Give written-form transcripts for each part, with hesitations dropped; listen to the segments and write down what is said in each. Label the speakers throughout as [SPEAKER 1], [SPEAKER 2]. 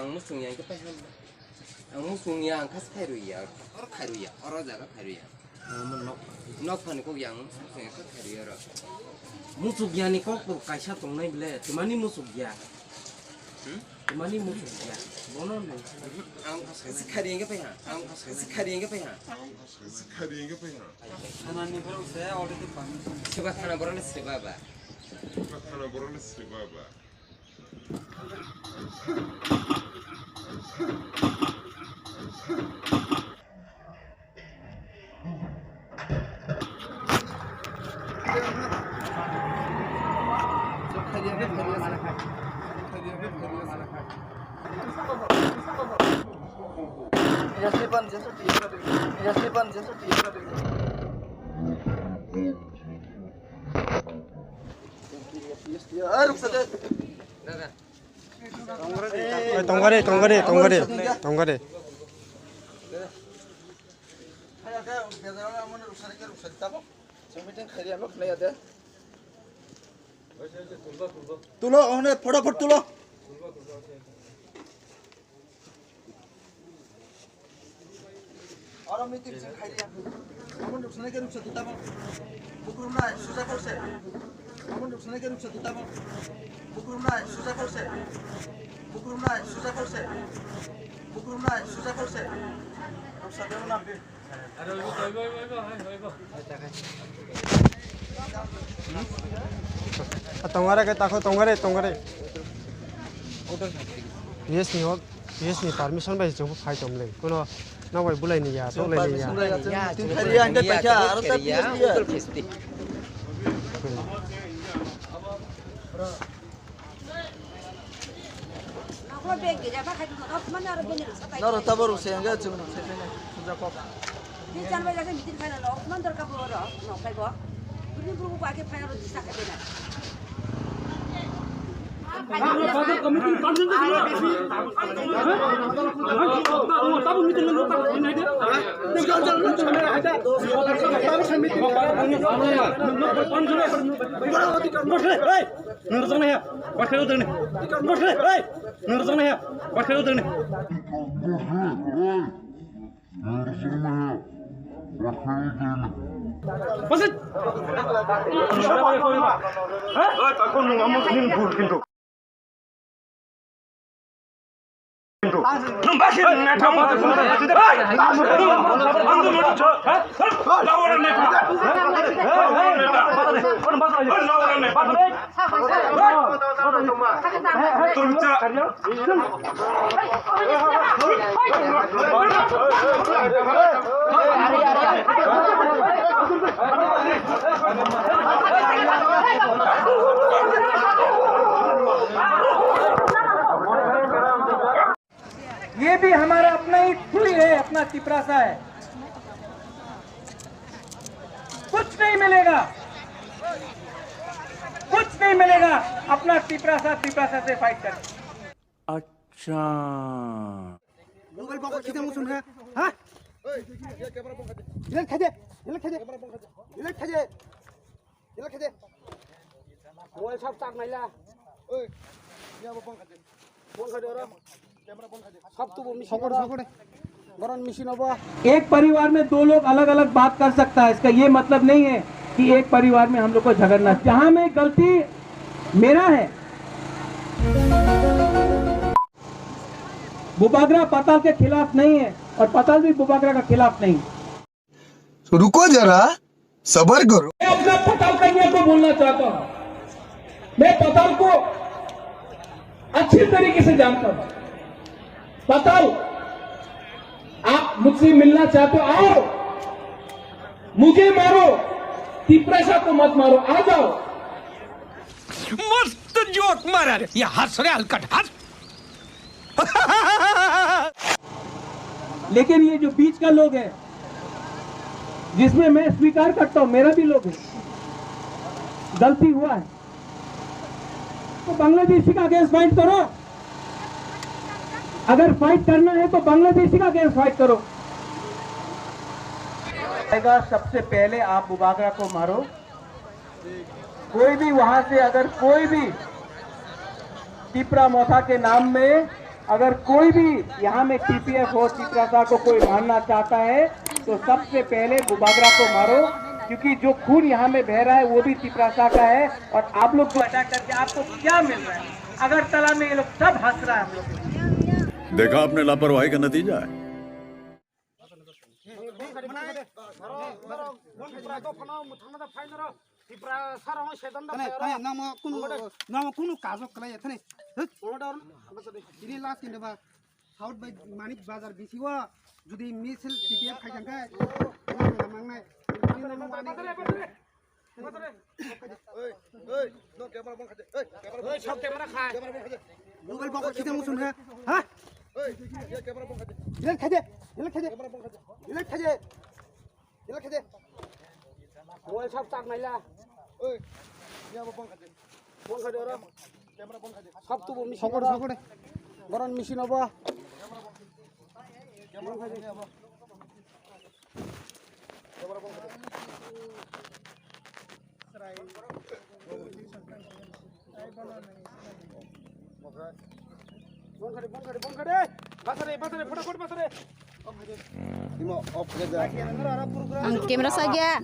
[SPEAKER 1] ang musuh yang kita ham, ang musuh yang khas khairuya, orang jaga khairuya. Nok kan kok yang musuh yang khas khairuya ro.
[SPEAKER 2] Musuh yang ni kok kaisa tongnai bile, temani musuh ya. Temani musuh ya. Bono nih.
[SPEAKER 1] Ang khas khairuya ke pihak, ang khas khairuya ke pihak.
[SPEAKER 3] Kanan ni baru saya already pani.
[SPEAKER 1] Coba kana borang sebaba.
[SPEAKER 4] Tonggade. তুলো ওখানে ফটাফট তুলো আর আমি তিন খাই দিয়া আমার রুকসানে কে রুকসা দুটা বা বুকুরুম নাই সুজা করছে আমার রুকসানে কে রুকসা দুটা বা বুকুরুম নাই সুজা করছে বুকুরুম নাই সুজা করছে বুকুরুম নাই সুজা করছে রুকসা দেব না আরে হইব
[SPEAKER 3] तंगारे के ताको तंगारे yes ni permission bai jong phai tom le kono na bai bulai ni ya to le ni ya
[SPEAKER 4] তিন খাই দিয়া আনতে পাইছা আর তা
[SPEAKER 1] Google Festi.
[SPEAKER 4] নর তাবর সে আঙ্গা চুন সেখানে সুজা কপ
[SPEAKER 5] ये भी हमारा अपना ही थोड़ी है, अपना तिपरासा है। कुछ नहीं मिलेगा, कुछ नहीं मिलेगा। अपना तिपरासा से फाइट कर।
[SPEAKER 6] अच्छा
[SPEAKER 4] মোবাইল বক খিদে মুছুন হে হ্যাঁ এই ক্যামেরা বন্ধ করে ইলেন খাজে ক্যামেরা বন্ধ করে ইলেন খাজে
[SPEAKER 5] मोबाइल सब ताक माइला
[SPEAKER 4] ওই ইয়া বন্ধ করে ওরা ক্যামেরা বন্ধ করে
[SPEAKER 5] सब तो वो
[SPEAKER 4] সকড়ে বরন মেশিন হবো
[SPEAKER 5] एक परिवार में दो लोग अलग अलग बात कर सकता है। इसका ये मतलब नहीं है कि एक परिवार में हम लोग को झगड़ना। जहां में गलती मेरा है, बुबागरा पताल के खिलाफ नहीं है और पताल भी बुबागरा का खिलाफ नहीं।
[SPEAKER 7] तो रुको जरा सबर करो।
[SPEAKER 5] मैं अपना पताल कन्या को बोलना चाहता हूं। मैं पताल को अच्छी तरीके से जानता हूं। पताल, आप मुझसे मिलना चाहते हो, आओ, मुझे मारो, तिपरासा को मत मारो, आ जाओ।
[SPEAKER 6] मस्त जोक मारा रे ये हंस रे हलकट हंस
[SPEAKER 5] लेकिन ये जो बीच का लोग है, जिसमें मैं स्वीकार करता हूं, मेरा भी लोग है, गलती हुआ है, तो बांग्लादेशी का अगेंस्ट फाइट करो। अगर फाइट करना है तो बांग्लादेशी का अगेंस्ट फाइट करो। सबसे पहले आप बुबागरा को मारो। कोई भी वहां से अगर कोई भी टिपरा मोथा के नाम में अगर कोई भी यहाँ में टीपीएफ हो, तिपरासा को कोई मारना चाहता है तो सबसे पहले बुबागरा को मारो, क्योंकि जो खून यहाँ में बह रहा है वो भी तिपरासा का है। और आप लोग को अटैक करके आपको क्या मिल रहा है? अगर तला में ये लोग सब हंस रहा है हम लोग।
[SPEAKER 8] देखा आपने लापरवाही का नतीजा है।
[SPEAKER 4] কোনো কাজক কলাই এখানে লাস্ট কিন্তু সাউথ বাই মানিক বাজার বেশিও যদি মিছিল টিপিএফ খাইখানকে নামাংনাই মোবাইল বক খিদে মুছুন হে হ্যাঁ ইলেন খাজে
[SPEAKER 5] मोबाइल सब ताक माइला
[SPEAKER 4] ওই ইয়া বন্ধ করে ওরা ক্যামেরা বন্ধ করে
[SPEAKER 5] सब तो वो
[SPEAKER 4] সকড়ে বরন মেশিন হবো
[SPEAKER 9] Ang camera saja.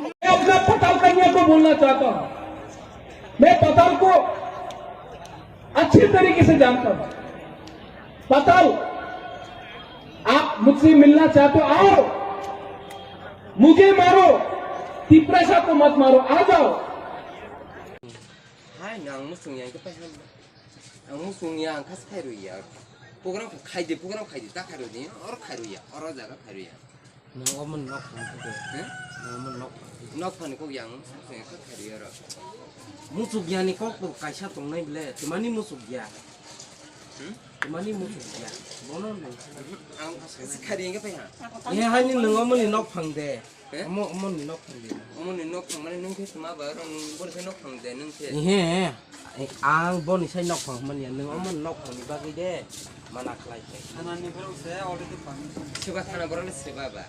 [SPEAKER 5] मैं अपना पताल कन्या को बोलना चाहता हूं। मैं पताल को अच्छी तरीके से जानता हूं। पताल, आप मुझसे मिलना चाहते हो, आओ, मुझे मारो, तिप्रासा को मत मारो, आ जाओ।
[SPEAKER 1] Hai nang musung yang kepai ham. Ang musung yang kas kairu ya. Program kaide tak kairu ni. Or kairu ya. Or jaga kairu ya.
[SPEAKER 2] Nang omen nok pang de. Nang omen nok.
[SPEAKER 1] Nok pan ko yang samsung kas kairu ya.
[SPEAKER 2] Musuk ya ni kok tu kaisa tong nai bile. Temani musuk ya. Temani musuk ya. Bono ni.
[SPEAKER 1] Ang kas kairu yang kepai ham.
[SPEAKER 2] Ye hai ni nang omen ni nok pang de. Omen ni nok pang de.
[SPEAKER 1] Omun ni nok pang mana nung ke sama ba rong bor ke nok pang de nung ke.
[SPEAKER 2] Ye. Ang bon ni sai nok pang man ya nang omen nok pang ni bagi de. Mana klai.
[SPEAKER 1] Seba kana boran seba ba.